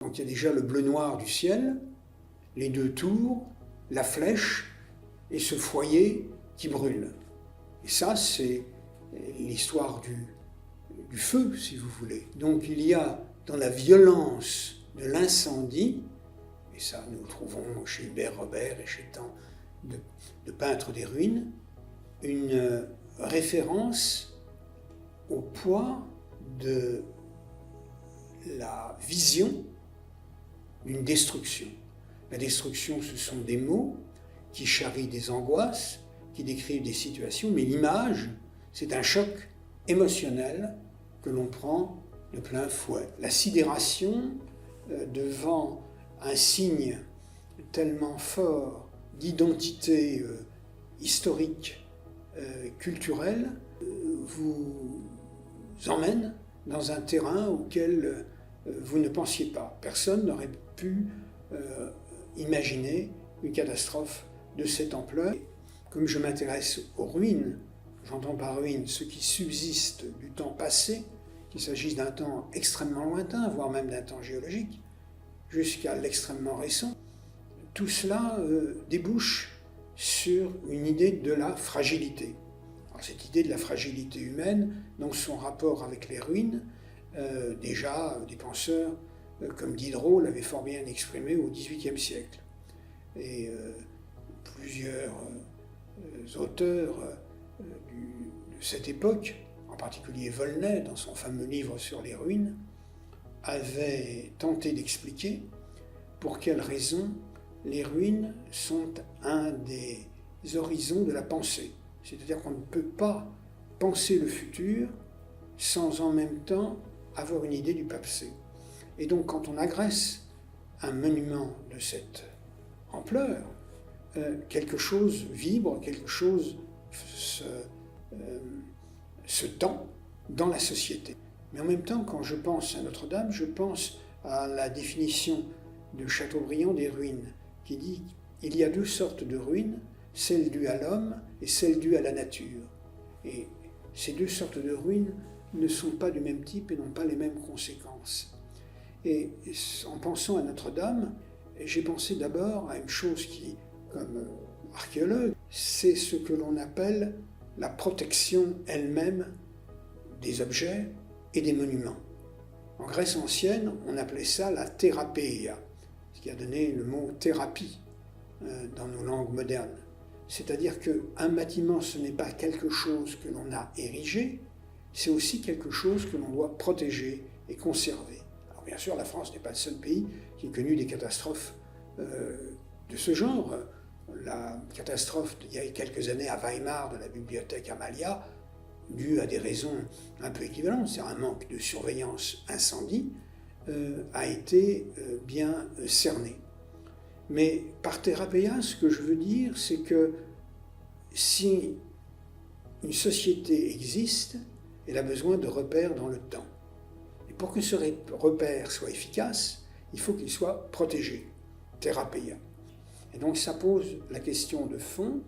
Donc il y a déjà le bleu-noir du ciel, les deux tours, la flèche et ce foyer qui brûle. Et ça, c'est l'histoire du feu, si vous voulez. Donc il y a dans la violence de l'incendie, et ça nous le trouvons chez Hubert Robert et chez tant de peintres des ruines, une référence au poids de la vision d'une destruction. La destruction, ce sont des mots qui charrient des angoisses, qui décrivent des situations, mais l'image, c'est un choc émotionnel que l'on prend de plein fouet. La sidération devant un signe tellement fort d'identité historique, culturelle, vous emmène dans un terrain auquel vous ne pensiez pas. Personne n'aurait pu imaginer une catastrophe de cette ampleur. Comme je m'intéresse aux ruines, j'entends par ruines ce qui subsiste du temps passé, qu'il s'agisse d'un temps extrêmement lointain, voire même d'un temps géologique, jusqu'à l'extrêmement récent, tout cela débouche sur une idée de la fragilité. Alors, cette idée de la fragilité humaine, dans son rapport avec les ruines, déjà des penseurs comme Diderot l'avaient fort bien exprimé au XVIIIe siècle. Et plusieurs auteurs de cette époque, en particulier Volney dans son fameux livre sur les ruines, avaient tenté d'expliquer pour quelles raisons les ruines sont un des horizons de la pensée. C'est-à-dire qu'on ne peut pas penser le futur sans en même temps avoir une idée du passé. Et donc quand on agresse un monument de cette ampleur, quelque chose vibre, quelque chose se tend dans la société. Mais en même temps, quand je pense à Notre-Dame, je pense à la définition de Chateaubriand des ruines, qui dit qu'il y a deux sortes de ruines, celles dues à l'homme et celles dues à la nature. Et ces deux sortes de ruines ne sont pas du même type et n'ont pas les mêmes conséquences. Et en pensant à Notre-Dame, j'ai pensé d'abord à une chose qui, comme archéologue, c'est ce que l'on appelle la protection elle-même des objets et des monuments. En Grèce ancienne, on appelait ça la thérapeia, ce qui a donné le mot thérapie dans nos langues modernes. C'est-à-dire qu'un bâtiment, ce n'est pas quelque chose que l'on a érigé, c'est aussi quelque chose que l'on doit protéger et conserver. Alors bien sûr, la France n'est pas le seul pays qui a connu des catastrophes de ce genre. La catastrophe il y a quelques années à Weimar de la bibliothèque Amalia, due à des raisons un peu équivalentes, c'est un manque de surveillance incendie, a été bien cernée. Mais par thérapeia, ce que je veux dire, c'est que si une société existe, elle a besoin de repères dans le temps. Et pour que ce repère soit efficace, il faut qu'il soit protégé, thérapeia. Et donc ça pose la question de fond,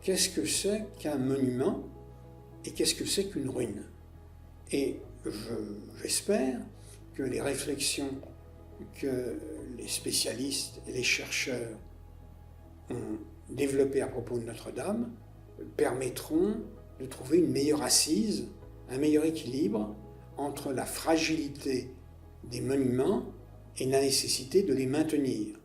qu'est-ce que c'est qu'un monument et qu'est-ce que c'est qu'une ruine? Et j'espère que les réflexions que les spécialistes et les chercheurs ont développées à propos de Notre-Dame permettront de trouver une meilleure assise, un meilleur équilibre entre la fragilité des monuments et la nécessité de les maintenir.